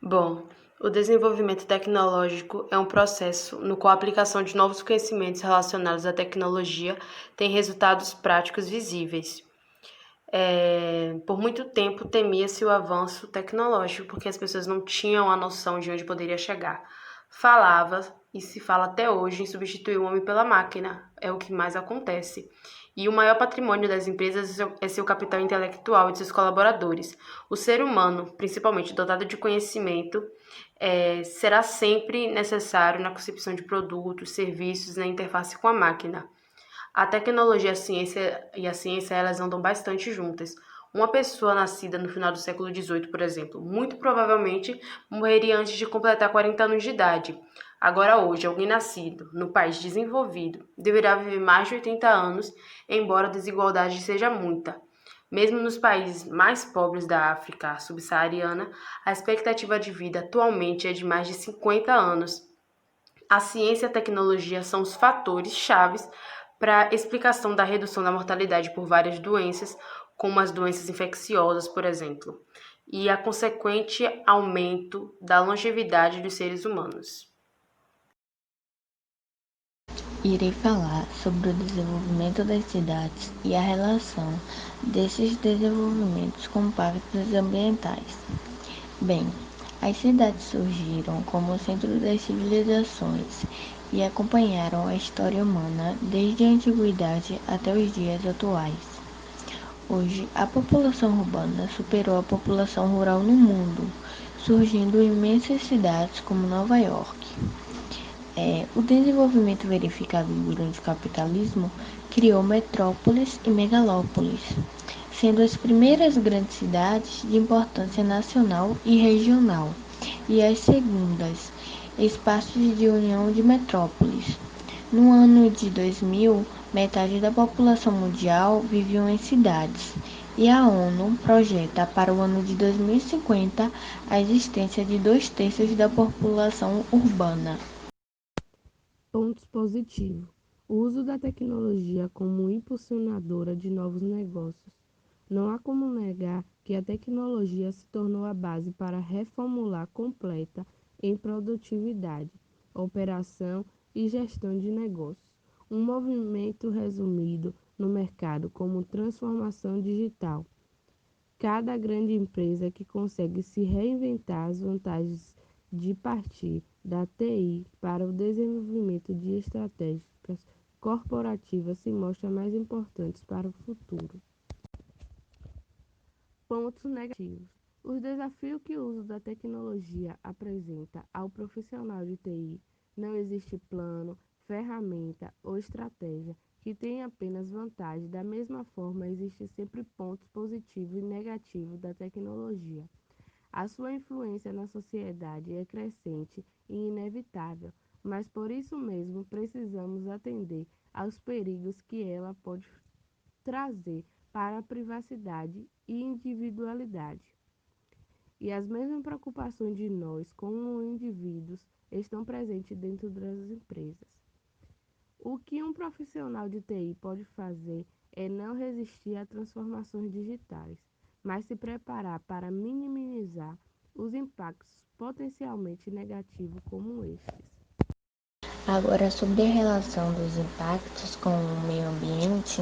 Bom, o desenvolvimento tecnológico é um processo no qual a aplicação de novos conhecimentos relacionados à tecnologia tem resultados práticos visíveis. Por muito tempo temia-se o avanço tecnológico, porque as pessoas não tinham a noção de onde poderia chegar. Falava, e se fala até hoje, em substituir o homem pela máquina. É o que mais acontece. E o maior patrimônio das empresas é seu capital intelectual e de seus colaboradores. O ser humano, principalmente dotado de conhecimento, será sempre necessário na concepção de produtos, serviços, na interface com a máquina. A tecnologia e a ciência, elas andam bastante juntas. Uma pessoa nascida no final do século XVIII, por exemplo, muito provavelmente morreria antes de completar 40 anos de idade. Agora, hoje, alguém nascido no país desenvolvido deverá viver mais de 80 anos, embora a desigualdade seja muita. Mesmo nos países mais pobres da África subsaariana, a expectativa de vida atualmente é de mais de 50 anos. A ciência e a tecnologia são os fatores chaves para a explicação da redução da mortalidade por várias doenças, como as doenças infecciosas, por exemplo, e a consequente aumento da longevidade dos seres humanos. Irei falar sobre o desenvolvimento das cidades e a relação desses desenvolvimentos com impactos ambientais. Bem, as cidades surgiram como centro das civilizações e acompanharam a história humana desde a antiguidade até os dias atuais. Hoje, a população urbana superou a população rural no mundo, surgindo imensas cidades como Nova York. O desenvolvimento verificado durante o capitalismo criou metrópoles e megalópolis, sendo as primeiras grandes cidades de importância nacional e regional, e as segundas, espaços de união de metrópoles. No ano de 2000, metade da população mundial vivia em cidades, e a ONU projeta para o ano de 2050 a existência de 2/3 da população urbana. Pontos positivos: o uso da tecnologia como impulsionadora de novos negócios. Não há como negar que a tecnologia se tornou a base para reformular completa em produtividade, operação e gestão de negócios. Um movimento resumido no mercado como transformação digital. Cada grande empresa que consegue se reinventar as vantagens de partir da TI para o desenvolvimento de estratégias corporativas se mostra mais importantes para o futuro. Pontos negativos. Os desafios que o uso da tecnologia apresenta ao profissional de TI. Não existe plano, ferramenta ou estratégia que tenha apenas vantagem. Da mesma forma, existem sempre pontos positivos e negativos da tecnologia. A sua influência na sociedade é crescente e inevitável, mas por isso mesmo precisamos atender aos perigos que ela pode trazer para a privacidade e individualidade. E as mesmas preocupações de nós, como indivíduos, estão presentes dentro das empresas. O que um profissional de TI pode fazer é não resistir a transformações digitais, mas se preparar para minimizar os impactos potencialmente negativos como estes. Agora, sobre a relação dos impactos com o meio ambiente,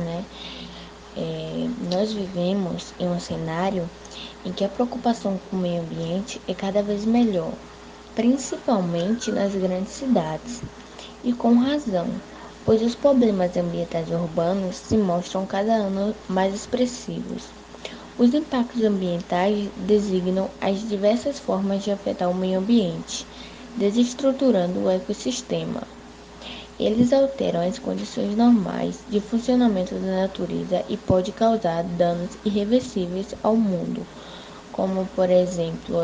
nós vivemos em um cenário em que a preocupação com o meio ambiente é cada vez melhor, principalmente nas grandes cidades, e com razão, pois os problemas ambientais urbanos se mostram cada ano mais expressivos. Os impactos ambientais designam as diversas formas de afetar o meio ambiente, desestruturando o ecossistema. Eles alteram as condições normais de funcionamento da natureza e podem causar danos irreversíveis ao mundo, como, por exemplo,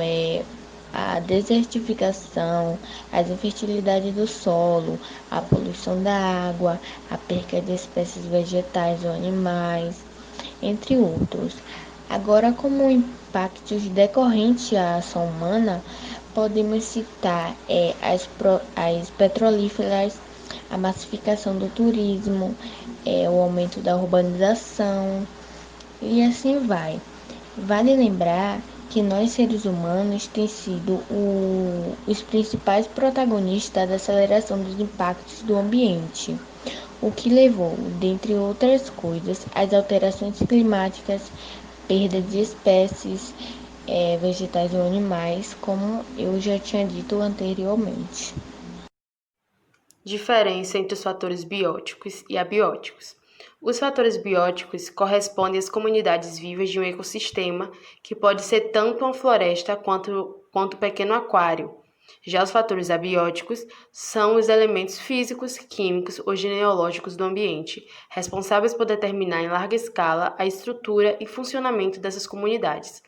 a desertificação, as infertilidades do solo, a poluição da água, a perca de espécies vegetais ou animais, entre outros. Agora, como impactos decorrentes à ação humana, podemos citar as petrolíferas, a massificação do turismo, o aumento da urbanização e assim vai. Vale lembrar que nós seres humanos temos sido os principais protagonistas da aceleração dos impactos do ambiente, o que levou, dentre outras coisas, às alterações climáticas, perda de espécies vegetais ou animais, como eu já tinha dito anteriormente. Diferença entre os fatores bióticos e abióticos. Os fatores bióticos correspondem às comunidades vivas de um ecossistema, que pode ser tanto uma floresta quanto um pequeno aquário. Já os fatores abióticos são os elementos físicos, químicos ou genealógicos do ambiente, responsáveis por determinar em larga escala a estrutura e funcionamento dessas comunidades.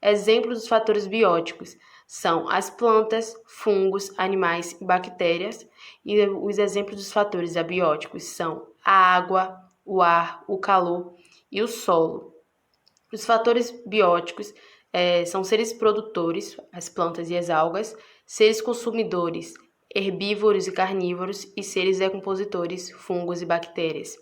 Exemplos dos fatores bióticos são as plantas, fungos, animais e bactérias, e os exemplos dos fatores abióticos são a água, o ar, o calor e o solo. Os fatores bióticos são seres produtores, as plantas e as algas, seres consumidores, herbívoros e carnívoros, e seres decompositores, fungos e bactérias.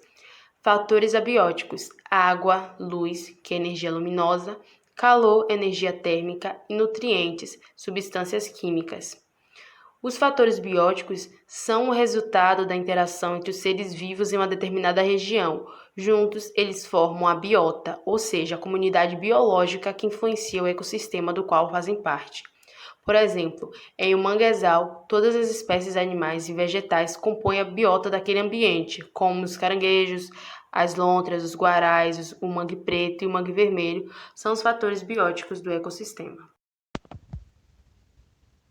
Fatores abióticos: água, luz, que é energia luminosa, calor, energia térmica, e nutrientes, substâncias químicas. Os fatores bióticos são o resultado da interação entre os seres vivos em uma determinada região. Juntos, eles formam a biota, ou seja, a comunidade biológica que influencia o ecossistema do qual fazem parte. Por exemplo, em um manguezal, todas as espécies animais e vegetais compõem a biota daquele ambiente, como os caranguejos, as lontras, os guarais, o mangue preto e o mangue vermelho são os fatores bióticos do ecossistema.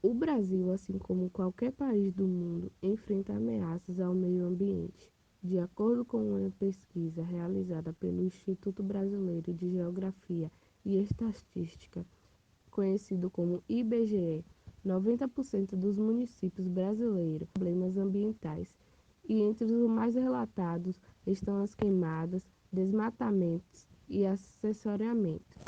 O Brasil, assim como qualquer país do mundo, enfrenta ameaças ao meio ambiente. De acordo com uma pesquisa realizada pelo Instituto Brasileiro de Geografia e Estatística, conhecido como IBGE, 90% dos municípios brasileiros têm problemas ambientais, e entre os mais relatados estão as queimadas, desmatamentos e assessoriamento.